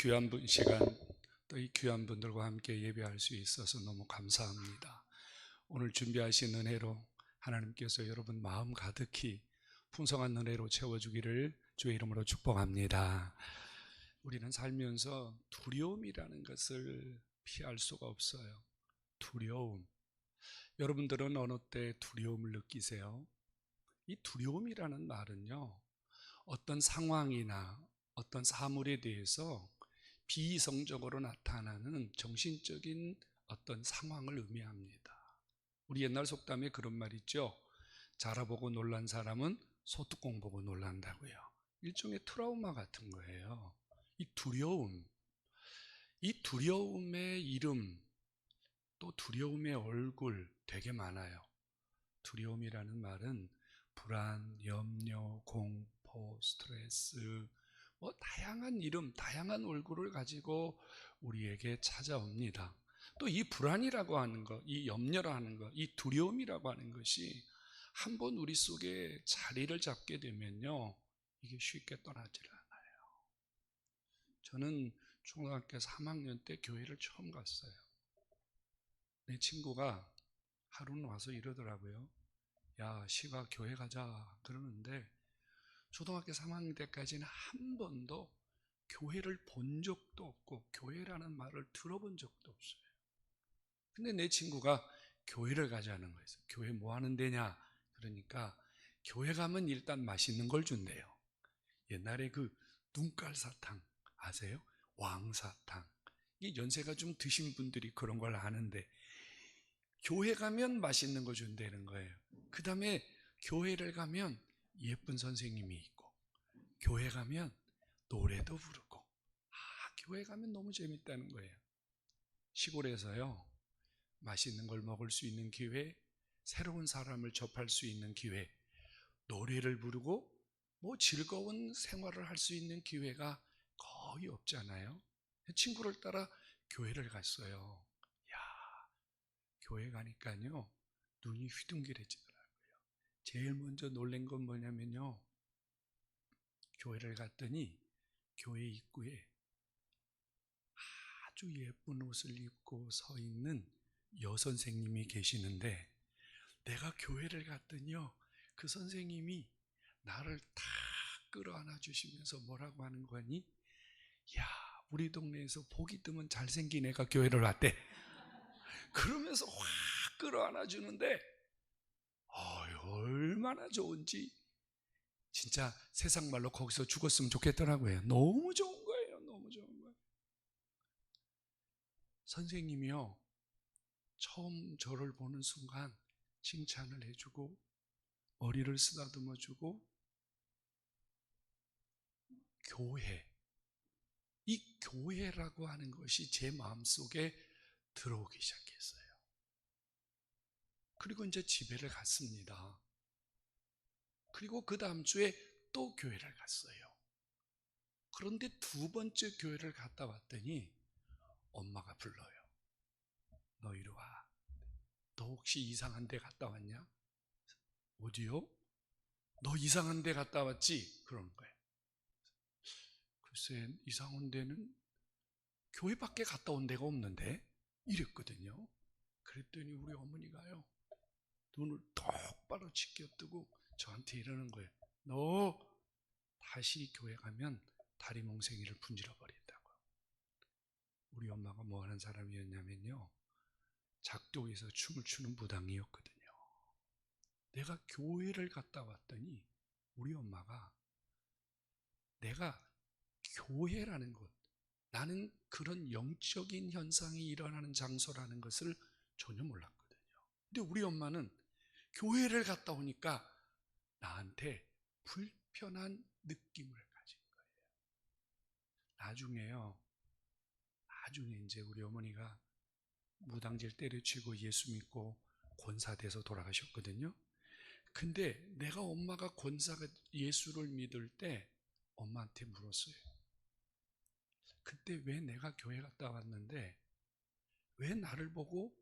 귀한 시간, 또 이 귀한 분들과 함께 예배할 수 있어서 너무 감사합니다. 오늘 준비하신 은혜로 하나님께서 여러분 마음 가득히 풍성한 은혜로 채워주기를 주의 이름으로 축복합니다. 우리는 살면서 두려움이라는 것을 피할 수가 없어요. 두려움. 여러분들은 어느 때 두려움을 느끼세요? 이 두려움이라는 말은요, 어떤 상황이나 어떤 사물에 대해서 비이성적으로 나타나는 정신적인 어떤 상황을 의미합니다. 우리 옛날 속담에 그런 말 있죠. 자라보고 놀란 사람은 소뚜껑 보고 놀란다고요. 일종의 트라우마 같은 거예요. 이 두려움, 이 두려움의 이름, 또 두려움의 얼굴 되게 많아요. 두려움이라는 말은 불안, 염려, 공포, 스트레스, 다양한 이름, 다양한 얼굴을 가지고 우리에게 찾아옵니다. 또 이 불안이라고 하는 것, 이 염려라는 것, 이 두려움이라고 하는 것이 한번 우리 속에 자리를 잡게 되면요, 이게 쉽게 떠나질 않아요. 저는 중학교 3학년 때 교회를 처음 갔어요. 내 친구가 하루는 와서 이러더라고요. 야, 시가 교회 가자 그러는데 초등학교 3학년 때까지는 한 번도 교회를 본 적도 없고 교회라는 말을 들어본 적도 없어요. 근데 내 친구가 교회를 가자는 거예요. 교회 뭐 하는 데냐? 그러니까 교회 가면 일단 맛있는 걸 준대요. 옛날에 그 눈깔 사탕 아세요? 왕사탕. 이게 연세가 좀 드신 분들이 그런 걸 아는데 교회 가면 맛있는 거 준다는 거예요. 그 다음에 교회를 가면 예쁜 선생님이 있고 교회 가면 노래도 부르고 교회 가면 너무 재밌다는 거예요. 시골에서요, 맛있는 걸 먹을 수 있는 기회, 새로운 사람을 접할 수 있는 기회, 노래를 부르고 즐거운 생활을 할 수 있는 기회가 거의 없잖아요. 친구를 따라 교회를 갔어요. 야, 교회 가니까요 눈이 휘둥그레지더라고요. 제일 먼저 놀란 건 뭐냐면요, 교회를 갔더니 교회 입구에 아주 예쁜 옷을 입고 서 있는 여선생님이 계시는데, 내가 교회를 갔더니요 그 선생님이 나를 탁 끌어안아 주시면서 뭐라고 하는 거니? 야, 우리 동네에서 보기 드문 잘생긴 애가 교회를 왔대. 그러면서 확 끌어안아 주는데 얼마나 좋은지 진짜 세상 말로 거기서 죽었으면 좋겠더라고요. 너무 좋은 거예요. 너무 좋은 거예요. 선생님이요, 처음 저를 보는 순간 칭찬을 해주고 머리를 쓰다듬어 주고, 교회, 이 교회라고 하는 것이 제 마음속에 들어오기 시작했어요. 그리고 이제 집에를 갔습니다. 그리고 그 다음 주에 또 교회를 갔어요. 그런데 두 번째 교회를 갔다 왔더니 엄마가 불러요. 너 이리 와. 너 혹시 이상한 데 갔다 왔냐? 어디요? 너 이상한 데 갔다 왔지? 그러는 거예요. 글쎄, 이상한 데는 교회밖에 갔다 온 데가 없는데? 이랬거든요. 그랬더니 우리 어머니가요, 눈을 똑바로 치켜뜨고 저한테 이러는 거예요. 너 다시 교회 가면 다리 몽생이를 분질러 버린다고. 우리 엄마가 뭐 하는 사람이었냐면요, 작도에서 춤을 추는 무당이었거든요. 내가 교회를 갔다 왔더니 우리 엄마가 내가 교회라는 것, 나는 그런 영적인 현상이 일어나는 장소라는 것을 전혀 몰랐거든요. 근데 우리 엄마는 교회를 갔다 오니까 나한테 불편한 느낌을 가진 거예요. 나중에 이제 우리 어머니가 무당질 때려치고 예수 믿고 권사 돼서 돌아가셨거든요. 근데 내가 엄마가 권사가 예수를 믿을 때 엄마한테 물었어요. 그때 왜 내가 교회 갔다 왔는데 왜 나를 보고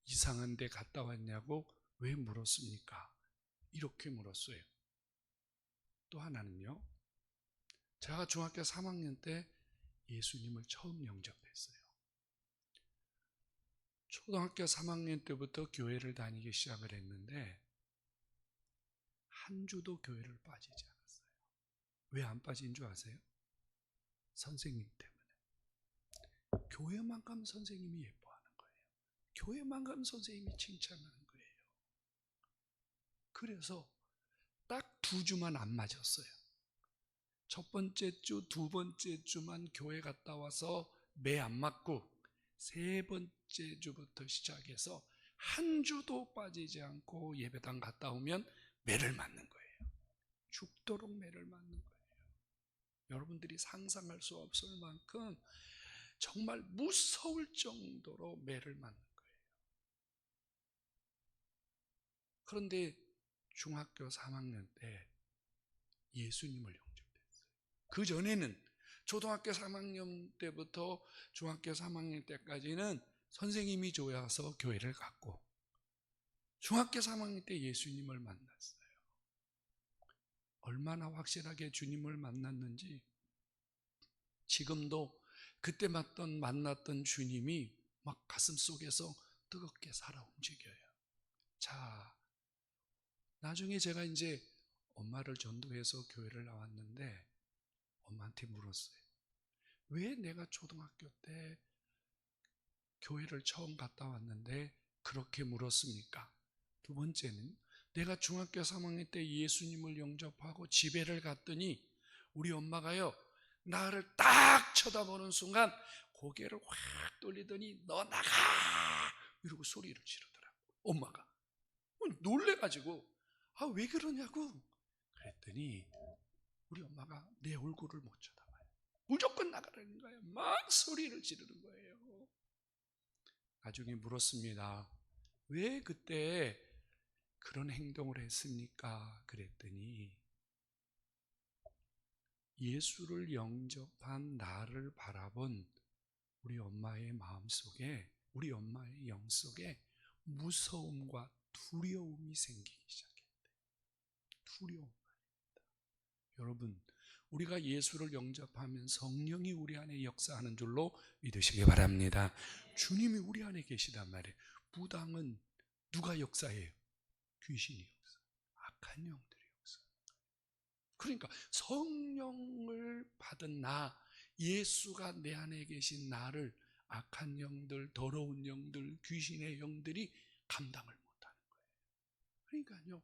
이상한 데 갔다 왔냐고 왜 물었습니까? 이렇게 물었어요. 또 하나는요, 제가 중학교 3학년 때 예수님을 처음 영접했어요. 초등학교 3학년 때부터 교회를 다니기 시작을 했는데 한 주도 교회를 빠지지 않았어요. 왜 안 빠진 줄 아세요? 선생님 때문에. 교회만 가면 선생님이 예뻐하는 거예요. 교회만 가면 선생님이 칭찬하는 거예요. 그래서 딱 2주만 안 맞았어요. 첫 번째 주, 두 번째 주만 교회 갔다 와서 매 안 맞고 세 번째 주부터 시작해서 한 주도 빠지지 않고 예배당 갔다 오면 매를 맞는 거예요. 죽도록 매를 맞는 거예요. 여러분들이 상상할 수 없을 만큼 정말 무서울 정도로 매를 맞는 거예요. 그런데 중학교 3학년 때 예수님을 영접했어요. 그 전에는 초등학교 3학년 때부터 중학교 3학년 때까지는 선생님이 좋아서 교회를 갔고 중학교 3학년 때 예수님을 만났어요. 얼마나 확실하게 주님을 만났는지 지금도 그때 만났던 주님이 막 가슴 속에서 뜨겁게 살아 움직여요. 자, 나중에 제가 이제 엄마를 전도해서 교회를 나왔는데 엄마한테 물었어요. 왜 내가 초등학교 때 교회를 처음 갔다 왔는데 그렇게 물었습니까? 두 번째는 내가 중학교 3학년 때 예수님을 영접하고 집회를 갔더니 우리 엄마가요 나를 딱 쳐다보는 순간 고개를 확 돌리더니 너 나가! 이러고 소리를 지르더라고. 엄마가 놀래가지고 왜 그러냐고 그랬더니 우리 엄마가 내 얼굴을 못 쳐다봐요. 무조건 나가라는 거예요. 막 소리를 지르는 거예요. 나중에 물었습니다. 왜 그때 그런 행동을 했습니까? 그랬더니 예수를 영접한 나를 바라본 우리 엄마의 마음속에, 우리 엄마의 영속에 무서움과 두려움이 생기기 시작했대요. 두려움. 여러분, 우리가 예수를 영접하면 성령이 우리 안에 역사하는 줄로 믿으시기 바랍니다. 주님이 우리 안에 계시단 말이에요. 무당은 누가 역사해요? 귀신이 역사. 악한 영들이 역사. 그러니까 성령을 받은 나, 예수가 내 안에 계신 나를 악한 영들, 더러운 영들, 귀신의 영들이 감당을 못하는 거예요. 그러니까요,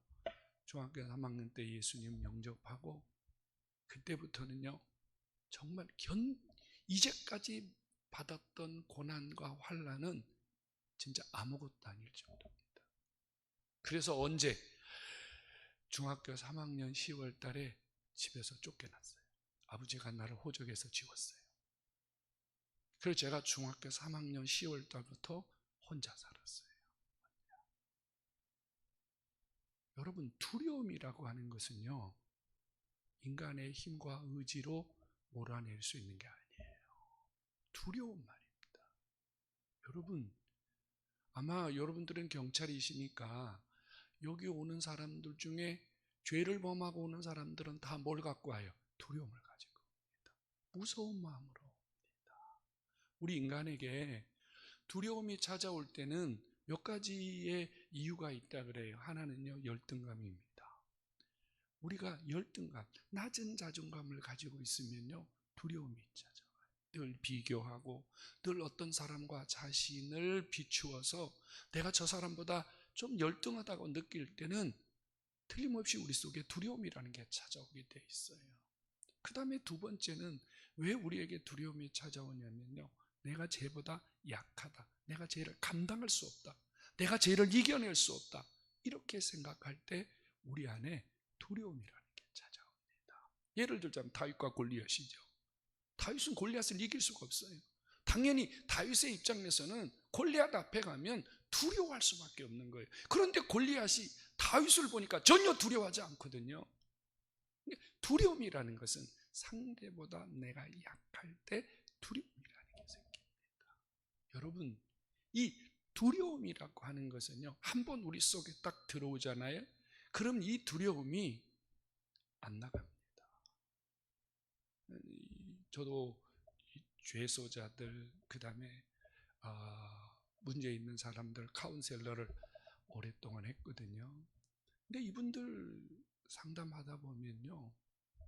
중학교 3학년 때 예수님 영접하고 그때부터는요 정말 이제까지 받았던 고난과 환난은 진짜 아무것도 아닐 정도입니다. 그래서 언제 중학교 3학년 10월 달에 집에서 쫓겨났어요. 아버지가 나를 호적에서 지웠어요. 그래서 제가 중학교 3학년 10월 달부터 혼자 살았어요. 여러분, 두려움이라고 하는 것은요 인간의 힘과 의지로 몰아낼 수 있는 게 아니에요. 두려움 말입니다. 여러분, 아마 여러분들은 경찰이시니까 여기 오는 사람들 중에 죄를 범하고 오는 사람들은 다 뭘 갖고 와요? 두려움을 가지고 옵니다. 무서운 마음으로 옵니다. 우리 인간에게 두려움이 찾아올 때는 몇 가지의 이유가 있다 그래요. 하나는요 열등감입니다. 우리가 열등감, 낮은 자존감을 가지고 있으면요 두려움이 찾아와요. 늘 비교하고 늘 어떤 사람과 자신을 비추어서 내가 저 사람보다 좀 열등하다고 느낄 때는 틀림없이 우리 속에 두려움이라는 게 찾아오게 돼 있어요. 그 다음에 두 번째는 왜 우리에게 두려움이 찾아오냐면요 내가 쟤보다 약하다, 내가 쟤를 감당할 수 없다, 내가 쟤를 이겨낼 수 없다, 이렇게 생각할 때 우리 안에 두려움이라는 게 찾아옵니다. 예를 들자면 다윗과 골리앗이죠. 다윗은 골리앗을 이길 수가 없어요. 당연히 다윗의 입장에서는 골리앗 앞에 가면 두려워할 수밖에 없는 거예요. 그런데 골리앗이 다윗을 보니까 전혀 두려워하지 않거든요. 두려움이라는 것은 상대보다 내가 약할 때 두려움이라는 게 생깁니다. 여러분, 이 두려움이라고 하는 것은요 한번 우리 속에 딱 들어오잖아요. 그럼 이 두려움이 안 나갑니다. 저도 죄소자들, 그 다음에 문제 있는 사람들 카운셀러를 오랫동안 했거든요. 근데 이분들 상담하다 보면요,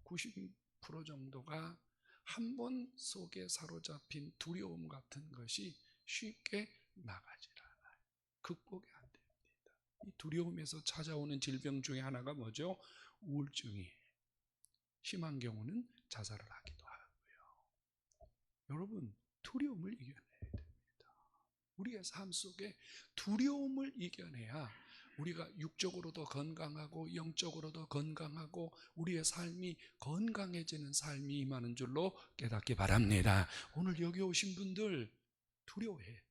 90% 정도가 한 번 속에 사로잡힌 두려움 같은 것이 쉽게 나가질 않아요. 극복이 안 됩니다. 이 두려움에서 찾아오는 질병 중에 하나가 뭐죠? 우울증이에요. 심한 경우는 자살을 하기도 하고요. 여러분, 두려움을 이겨내야 됩니다. 우리의 삶 속에 두려움을 이겨내야 우리가 육적으로도 건강하고 영적으로도 건강하고 우리의 삶이 건강해지는 삶이 임하는 줄로 깨닫기 바랍니다. 오늘 여기 오신 분들 두려워해.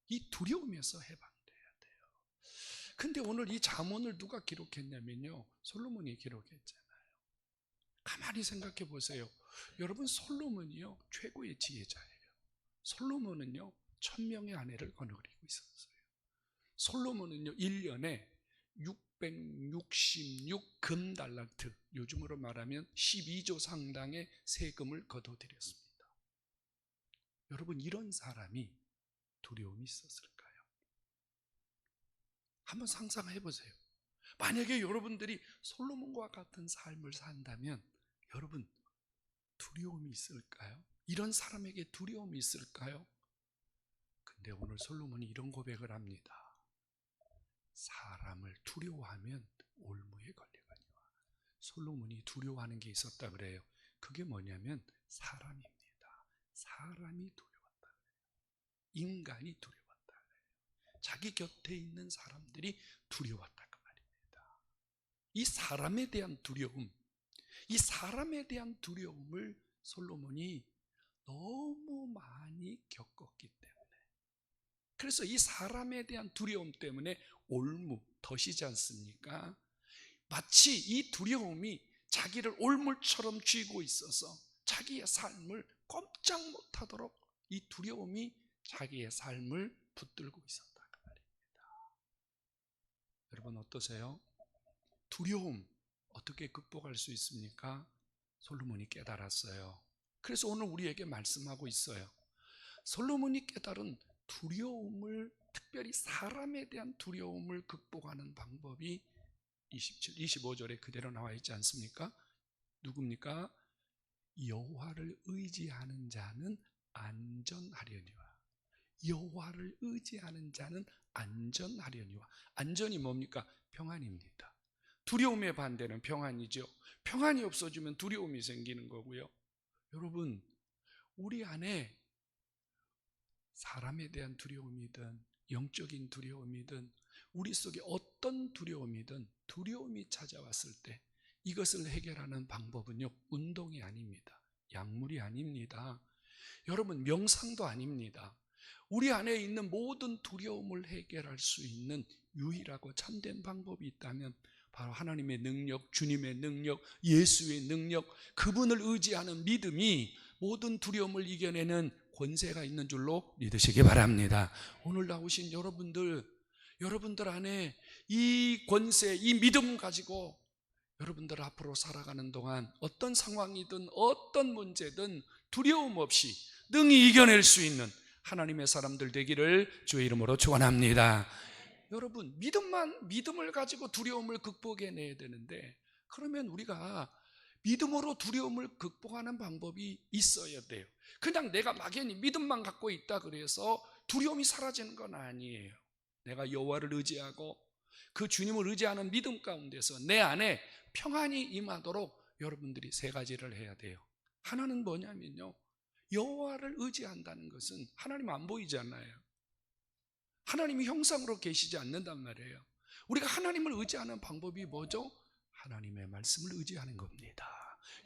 이 두려움에서 해방돼야 돼요. 근데 오늘 이 잠언을 누가 기록했냐면요, 솔로몬이 기록했잖아요. 가만히 생각해 보세요. 여러분, 솔로몬이요 최고의 지혜자예요. 솔로몬은요 1000명의 아내를 거느리고 있었어요. 솔로몬은요 1년에 666 금달란트, 요즘으로 말하면 12조 상당의 세금을 거둬들였습니다. 여러분, 이런 사람이 두려움이 있었을까요? 한번 상상해 보세요. 만약에 여러분들이 솔로몬과 같은 삶을 산다면 여러분, 두려움이 있을까요? 이런 사람에게 두려움이 있을까요? 근데 오늘 솔로몬이 이런 고백을 합니다. 사람을 두려워하면 올무에 걸리거니와. 솔로몬이 두려워하는 게 있었다 그래요. 그게 뭐냐면 사람입니다. 사람이 두려웠다 그래요. 인간이 두려웠다 그래요. 자기 곁에 있는 사람들이 두려웠다 그 말입니다. 이 사람에 대한 두려움, 이 사람에 대한 두려움을 솔로몬이 너무 많이 겪었기 때문에, 그래서 이 사람에 대한 두려움 때문에 올무, 덫이지 않습니까? 마치 이 두려움이 자기를 올물처럼 쥐고 있어서 자기의 삶을 꼼짝 못하도록 이 두려움이 자기의 삶을 붙들고 있었다 그 말입니다. 여러분 어떠세요? 두려움 어떻게 극복할 수 있습니까? 솔로몬이 깨달았어요. 그래서 오늘 우리에게 말씀하고 있어요. 솔로몬이 깨달은 두려움을, 특별히 사람에 대한 두려움을 극복하는 방법이 27, 25절에 그대로 나와 있지 않습니까? 누굽니까? 여호와를 의지하는 자는 안전하려니와. 여호와를 의지하는 자는 안전하려니와. 안전이 뭡니까? 평안입니다. 두려움의 반대는 평안이죠. 평안이 없어지면 두려움이 생기는 거고요. 여러분, 우리 안에 사람에 대한 두려움이든 영적인 두려움이든 우리 속에 어떤 두려움이든 두려움이 찾아왔을 때 이것을 해결하는 방법은요, 운동이 아닙니다. 약물이 아닙니다. 여러분, 명상도 아닙니다. 우리 안에 있는 모든 두려움을 해결할 수 있는 유일하고 참된 방법이 있다면 바로 하나님의 능력, 주님의 능력, 예수의 능력, 그분을 의지하는 믿음이 모든 두려움을 이겨내는 권세가 있는 줄로 믿으시기 바랍니다. 오늘 나오신 여러분들 안에 이 권세, 이 믿음 가지고 여러분들 앞으로 살아가는 동안 어떤 상황이든 어떤 문제든 두려움 없이 능히 이겨낼 수 있는 하나님의 사람들 되기를 주의 이름으로 축원합니다. 여러분, 믿음을 가지고 두려움을 극복해내야 되는데, 그러면 우리가 믿음으로 두려움을 극복하는 방법이 있어야 돼요. 그냥 내가 막연히 믿음만 갖고 있다 그래서 두려움이 사라지는 건 아니에요. 내가 여호와를 의지하고 그 주님을 의지하는 믿음 가운데서 내 안에 평안이 임하도록 여러분들이 세 가지를 해야 돼요. 하나는 뭐냐면요, 여호와를 의지한다는 것은 하나님 안 보이잖아요. 하나님이 형상으로 계시지 않는단 말이에요. 우리가 하나님을 의지하는 방법이 뭐죠? 하나님의 말씀을 의지하는 겁니다.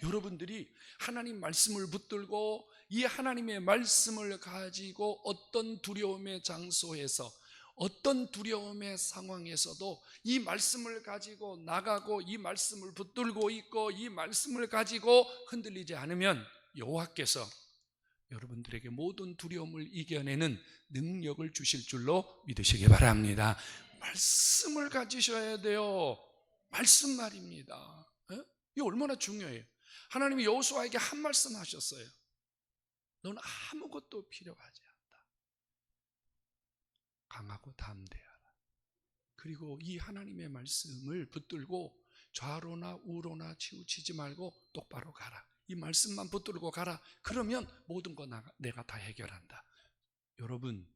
여러분들이 하나님 말씀을 붙들고 이 하나님의 말씀을 가지고 어떤 두려움의 장소에서 어떤 두려움의 상황에서도 이 말씀을 가지고 나가고 이 말씀을 붙들고 있고 이 말씀을 가지고 흔들리지 않으면 여호와께서 여러분들에게 모든 두려움을 이겨내는 능력을 주실 줄로 믿으시기 바랍니다. 말씀을 가지셔야 돼요. 말씀 말입니다. 이게 얼마나 중요해요. 하나님이 여호수아에게 한 말씀 하셨어요. 넌 아무것도 필요하지 않다. 강하고 담대하라. 그리고 이 하나님의 말씀을 붙들고 좌로나 우로나 치우치지 말고 똑바로 가라. 이 말씀만 붙들고 가라. 그러면 모든 거 내가 다 해결한다. 여러분,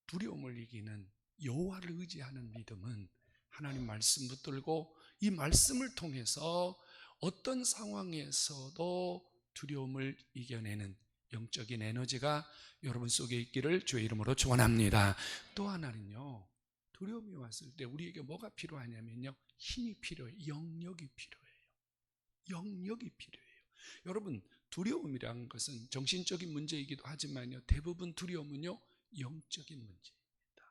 두려움을 이기는 여호와를 의지하는 믿음은 하나님 말씀 붙들고 이 말씀을 통해서 어떤 상황에서도 두려움을 이겨내는 영적인 에너지가 여러분 속에 있기를 주의 이름으로 축원합니다. 또 하나는요, 두려움이 왔을 때 우리에게 뭐가 필요하냐면요, 힘이 필요해요. 영역이 필요해요. 영역이 필요해요. 여러분, 두려움이라는 것은 정신적인 문제이기도 하지만요, 대부분 두려움은요, 영적인 문제입니다.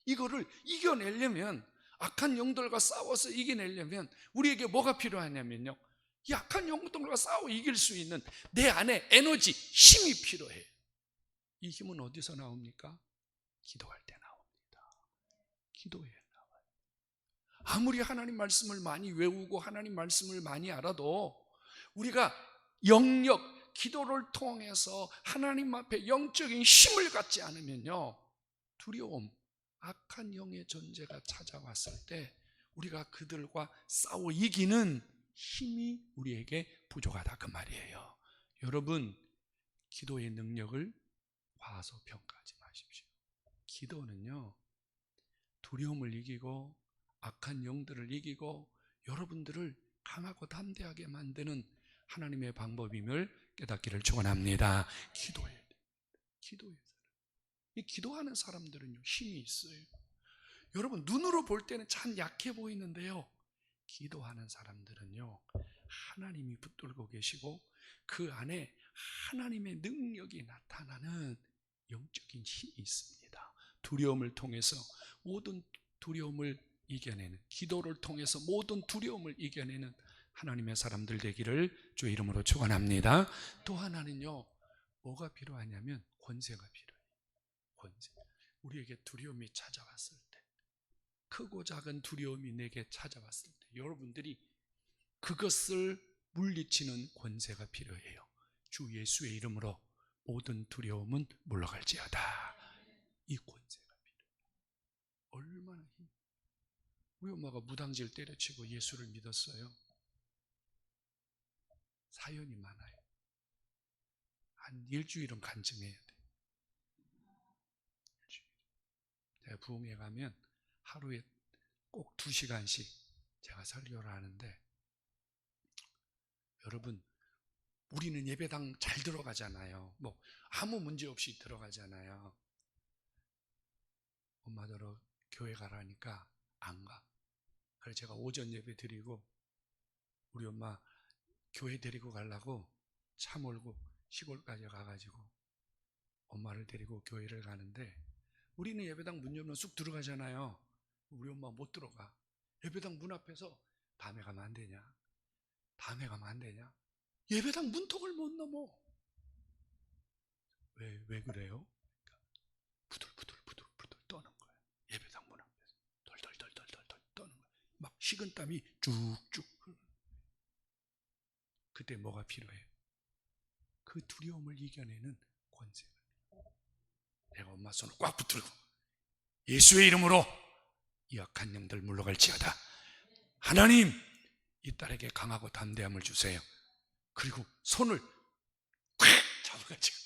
이거를 이겨내려면, 악한 영들과 싸워서 이겨내려면 우리에게 뭐가 필요하냐면요, 이 악한 영들과 싸워 이길 수 있는 내 안에 에너지, 힘이 필요해요. 이 힘은 어디서 나옵니까? 기도할 때 나옵니다. 기도에 나와요. 아무리 하나님 말씀을 많이 외우고 하나님 말씀을 많이 알아도 우리가 영역, 기도를 통해서 하나님 앞에 영적인 힘을 갖지 않으면요, 두려움, 악한 영의 존재가 찾아왔을 때 우리가 그들과 싸워 이기는 힘이 우리에게 부족하다, 그 말이에요. 여러분, 기도의 능력을 과소평가하지 마십시오. 기도는요, 두려움을 이기고 악한 영들을 이기고 여러분들을 강하고 담대하게 만드는 하나님의 방법임을 깨닫기를 축원합니다. 기도해서 이 기도하는 사람들은요, 힘이 있어요. 여러분, 눈으로 볼 때는 참 약해 보이는데요, 기도하는 사람들은요, 하나님이 붙들고 계시고 그 안에 하나님의 능력이 나타나는 영적인 힘이 있습니다. 두려움을 통해서 모든 두려움을 이겨내는, 기도를 통해서 모든 두려움을 이겨내는 하나님의 사람들 되기를 주의 이름으로 축원합니다. 또 하나는요, 뭐가 필요하냐면 권세가 필요해요. 권세. 우리에게 두려움이 찾아왔을 때, 크고 작은 두려움이 내게 찾아왔을 때 여러분들이 그것을 물리치는 권세가 필요해요. 주 예수의 이름으로 모든 두려움은 물러갈지어다. 이 권세가 필요해요. 얼마나 힘. 우리 엄마가 무당질 때려치고 예수를 믿었어요. 사연이 많아요. 한 일주일은 간증해야 돼. 제가 부흥회 가면 하루에 꼭 2시간씩 제가 설교를 하는데, 여러분, 우리는 예배당 잘 들어가잖아요. 뭐 아무 문제 없이 들어가잖아요. 엄마더러 교회 가라니까 안 가. 그래서 제가 오전 예배 드리고 우리 엄마 교회 데리고 가려고 차 몰고 시골까지 가가지고 엄마를 데리고 교회를 가는데, 우리는 예배당 문 열면 쑥 들어가잖아요. 우리 엄마 못 들어가. 예배당 문 앞에서 다음에 가면 안 되냐? 다음에 가면 안 되냐? 예배당 문턱을 못 넘어. 왜 그래요? 부들부들 떠는 거예요. 예배당 문 앞에서 덜덜덜덜 떠는 거예요. 막 식은땀이 쭉쭉. 그때 뭐가 필요해요? 그 두려움을 이겨내는 권세가. 내가 엄마 손을 꽉 붙들고 예수의 이름으로 이 악한 영들 물러갈지어다. 하나님, 이 딸에게 강하고 담대함을 주세요. 그리고 손을 꽉 잡아가지고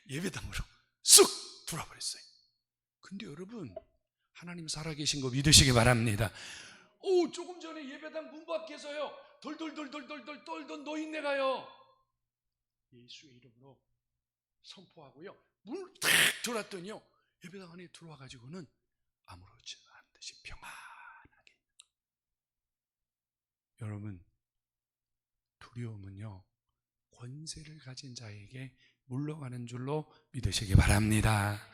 예배당으로 쑥 돌아버렸어요. 근데 여러분, 하나님 살아계신 거 믿으시기 바랍니다. 조금 전에 예배당 문 밖에서요, 덜덜덜덜덜 떨던 노인네가요, 예수의 이름으로 선포하고요, 문을 탁 돌았더니요, 예배당 안에 들어와가지고는 아무렇지 않은 듯이 평안하게. 여러분, 두려움은요, 권세를 가진 자에게 물러가는 줄로 믿으시기 바랍니다.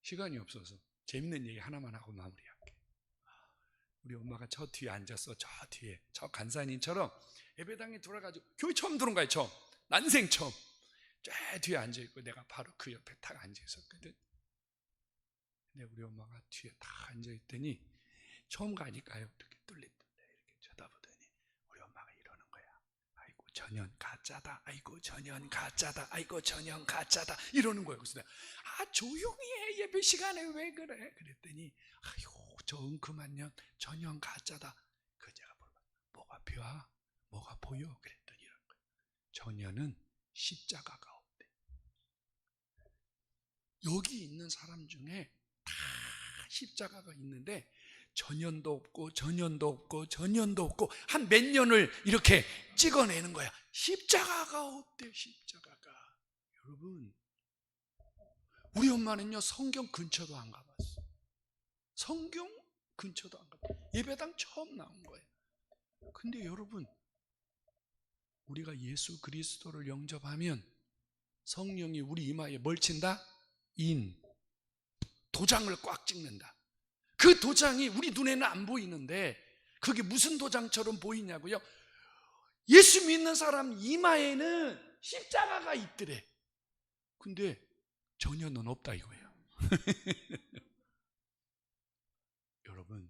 시간이 없어서 재밌는 얘기 하나만 하고 마무리할게요. 우리 엄마가 저 뒤에 앉았어. 저 뒤에, 저 간사님처럼 예배당에 돌아가지고 교회 처음 들어온 거예요. 처음, 난생 처음. 저 뒤에 앉아있고 내가 바로 그 옆에 딱 앉아있었거든. 근데 우리 엄마가 뒤에 딱 앉아있더니 처음 가니까요, 이렇게 뚫리뚫려 이렇게 쳐다보더니 우리 엄마가 이러는 거야. 아이고, 전혀 가짜다. 아이고 전혀 가짜다. 아이고 전혀 가짜다. 이러는 거예요. 그래서 내가 조용히 해. 예배 시간에 왜 그래? 그랬더니 아이고 저 엉큼한 전혀 가짜다. 그 제가 뭐가 벼? 뭐가 보여? 그랬더니 이런 거예요. 전혀는 십자가가 없대. 여기 있는 사람 중에 다 십자가가 있는데 전년도 없고 전년도 없고 전년도 없고 한 몇 년을 이렇게 찍어내는 거야. 십자가가 없대. 십자가가. 여러분, 우리 엄마는요 성경 근처도 안 가봤어. 성경 근처도 안 가봤어. 예배당 처음 나온 거예요. 근데 여러분, 우리가 예수 그리스도를 영접하면 성령이 우리 이마에 뭘 친다? 도장을 꽉 찍는다. 그 도장이 우리 눈에는 안 보이는데 그게 무슨 도장처럼 보이냐고요? 예수 믿는 사람 이마에는 십자가가 있더래. 근데 전혀는 없다 이거예요. 여러분,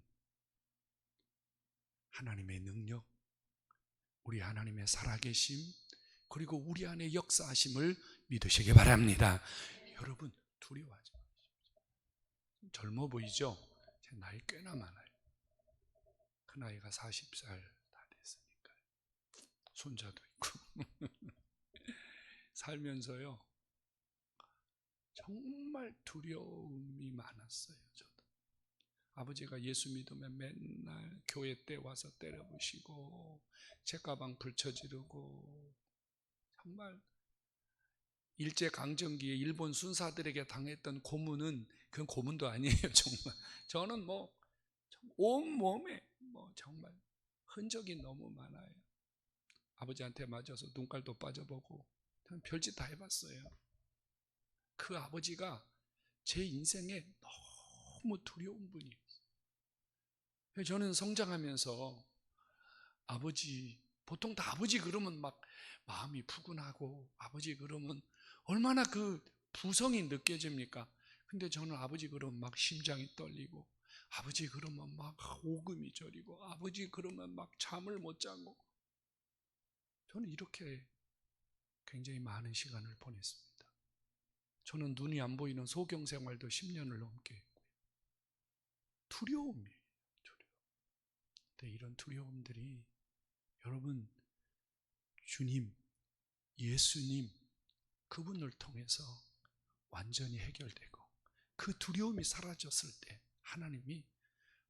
하나님의 능력, 우리 하나님의 살아계심, 그리고 우리 안에 역사하심을 믿으시기 바랍니다. 여러분, 두려워하지 마십시오. 젊어 보이죠? 제 나이 꽤나 많아요. 그 나이가 40살 다 됐으니까 손자도 있고 살면서요 정말 두려움이 많았어요. 저도 아버지가 예수 믿으면 맨날 교회 때 와서 때려부시고 책가방 불쳐지르고, 정말 일제강점기에 일본 순사들에게 당했던 고문은 그건 고문도 아니에요. 정말 저는 온몸에 정말 흔적이 너무 많아요. 아버지한테 맞아서 눈깔도 빠져보고 별짓 다 해봤어요. 그 아버지가 제 인생에 너무 두려운 분이에요. 저는 성장하면서 보통 다 아버지 그러면 막 마음이 푸근하고 아버지 그러면 얼마나 그 부성이 느껴집니까? 근데 저는 아버지 그러면 막 심장이 떨리고, 아버지 그러면 막 오금이 저리고, 아버지 그러면 막 잠을 못 자고, 저는 이렇게 굉장히 많은 시간을 보냈습니다. 저는 눈이 안 보이는 소경 생활도 10년을 넘게 했고요. 두려움이에요. 근데 이런 두려움들이 여러분, 주님, 예수님 그분을 통해서 완전히 해결되고 그 두려움이 사라졌을 때 하나님이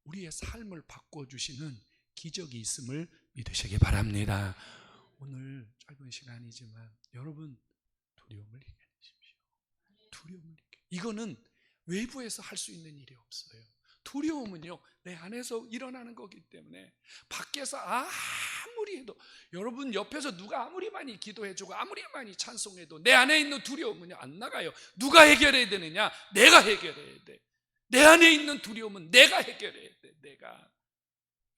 우리의 삶을 바꿔주시는 기적이 있음을 믿으시기 바랍니다. 오늘 짧은 시간이지만 여러분, 두려움을 이겨내십시오. 두려움을 이거는 외부에서 할 수 있는 일이 없어요. 두려움은요 내 안에서 일어나는 거기 때문에 밖에서 아무리 해도, 여러분 옆에서 누가 아무리 많이 기도해주고 아무리 많이 찬송해도 내 안에 있는 두려움은요 안 나가요. 누가 해결해야 되느냐? 내가 해결해야 돼. 내 안에 있는 두려움은 내가 해결해야 돼. 내가.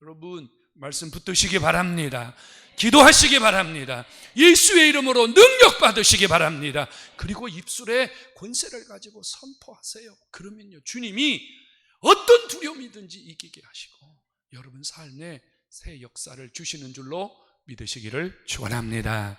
여러분, 말씀 붙드시기 바랍니다. 기도하시기 바랍니다. 예수의 이름으로 능력 받으시기 바랍니다. 그리고 입술에 권세를 가지고 선포하세요. 그러면요 주님이 어떤 두려움이든지 이기게 하시고 여러분 삶에 새 역사를 주시는 줄로 믿으시기를 축원합니다.